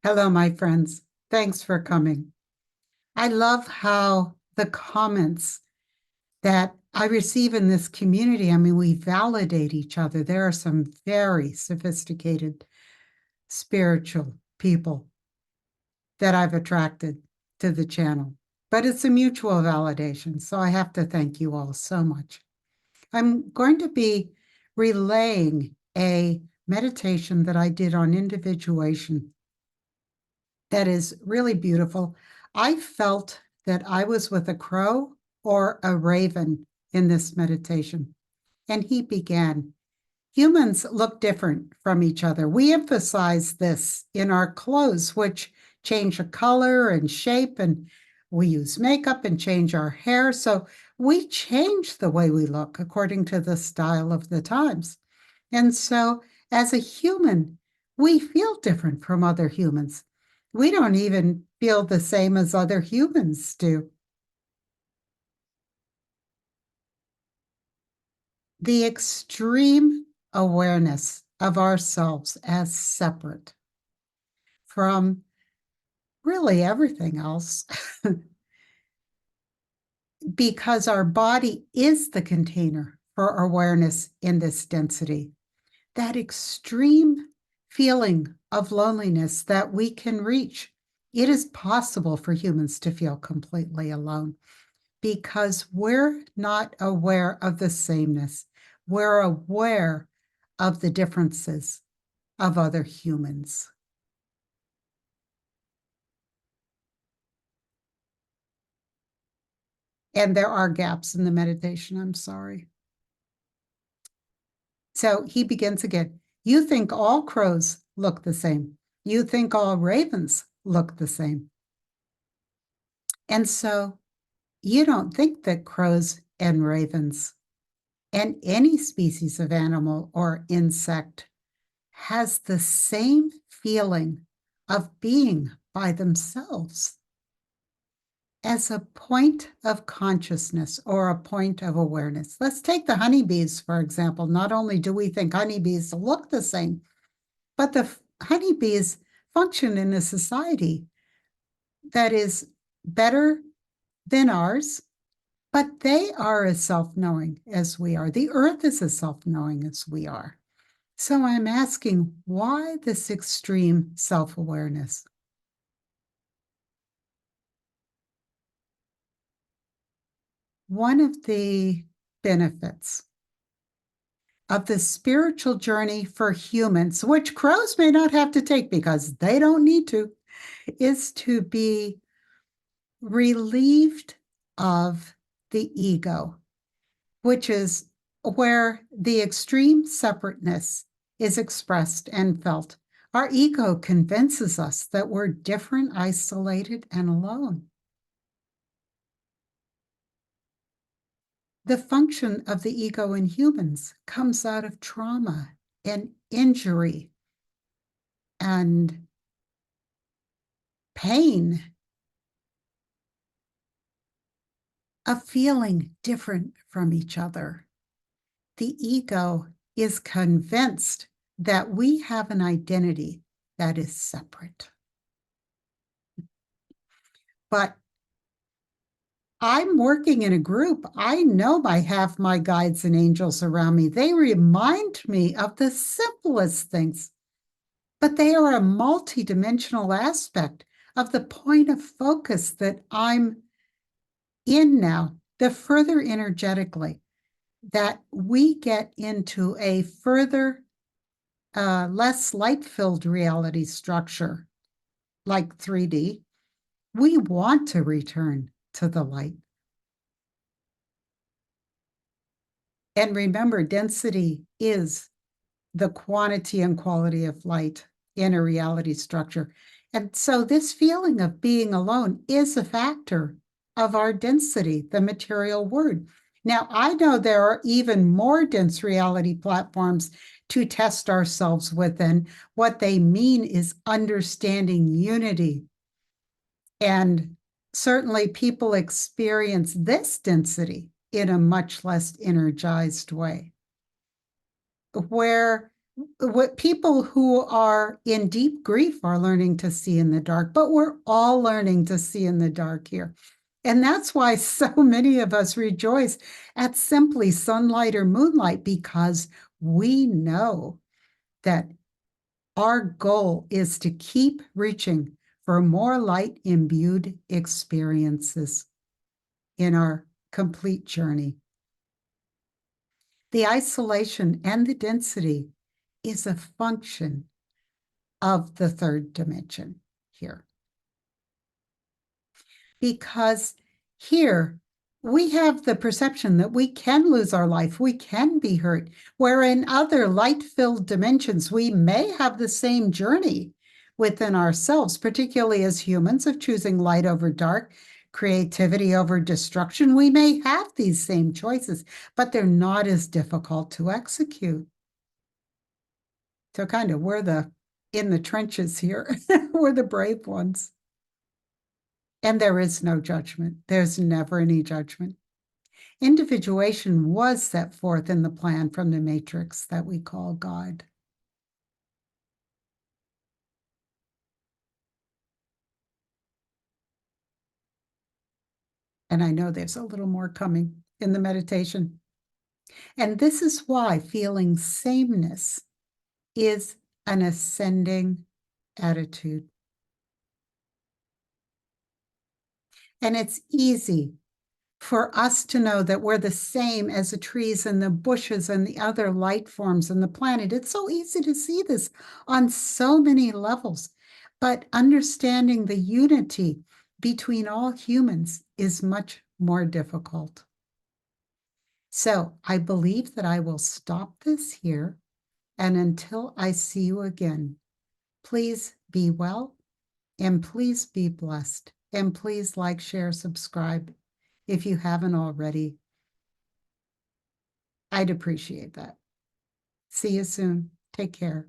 Hello, my friends. Thanks for coming. I love how the comments that I receive in this community, I mean, we validate each other. There are some very sophisticated spiritual people that I've attracted to the channel, but it's a mutual validation. So I have to thank you all so much. I'm going to be relaying a meditation that I did on individuation that is really beautiful. I felt that I was with a crow or a raven in this meditation. And he began, humans look different from each other. We emphasize this in our clothes, which change the color and shape, and we use makeup and change our hair. So we change the way we look according to the style of the times. And so as a human, we feel different from other humans. We don't even feel the same as other humans do. The extreme awareness of ourselves as separate from really everything else, because our body is the container for awareness in this density. That extreme feeling of loneliness that we can reach. It is possible for humans to feel completely alone because we're not aware of the sameness. We're aware of the differences of other humans. And there are gaps in the meditation, I'm sorry. So he begins again. You think all crows look the same. You think all ravens look the same. And so you don't think that crows and ravens and any species of animal or insect has the same feeling of being by themselves as a point of consciousness or a point of awareness. Let's take the honeybees, for example. Not only do we think honeybees look the same, but the honeybees function in a society that is better than ours, but they are as self-knowing as we are. The earth is as self-knowing as we are. So I'm asking, why this extreme self-awareness? One of the benefits of the spiritual journey for humans, which crows may not have to take because they don't need to, is to be relieved of the ego, which is where the extreme separateness is expressed and felt. Our ego convinces us that we're different, isolated, and alone. The function of the ego in humans comes out of trauma and injury and pain, of feeling different from each other. The ego is convinced that we have an identity that is separate. But I'm working in a group. I know I have my guides and angels around me. They remind me of the simplest things, but they are a multidimensional aspect of the point of focus that I'm in now. The further energetically that we get into a further, less light-filled reality structure, like 3D, we want to return to the light. And remember, density is the quantity and quality of light in a reality structure. And so this feeling of being alone is a factor of our density, the material word. Now, I know there are even more dense reality platforms to test ourselves within. What they mean is understanding unity. And certainly people experience this density in a much less energized way, where what people who are in deep grief are learning to see in the dark, but we're all learning to see in the dark here. And that's why so many of us rejoice at simply sunlight or moonlight, because we know that our goal is to keep reaching for more light imbued experiences in our complete journey. The isolation and the density is a function of the third dimension here. Because here we have the perception that we can lose our life, we can be hurt, where in other light-filled dimensions, we may have the same journey within ourselves, particularly as humans, of choosing light over dark, creativity over destruction. We may have these same choices, but they're not as difficult to execute. So kind of we're in the trenches here. We're the brave ones. And there is no judgment. There's never any judgment. Individuation was set forth in the plan from the matrix that we call God. And I know there's a little more coming in the meditation. And this is why feeling sameness is an ascending attitude. And it's easy for us to know that we're the same as the trees and the bushes and the other light forms on the planet. It's so easy to see this on so many levels. But understanding the unity between all humans is much more difficult. So I believe that I will stop this here. And until I see you again, please be well and please be blessed. And please like, share, subscribe if you haven't already. I'd appreciate that. See you soon. Take care.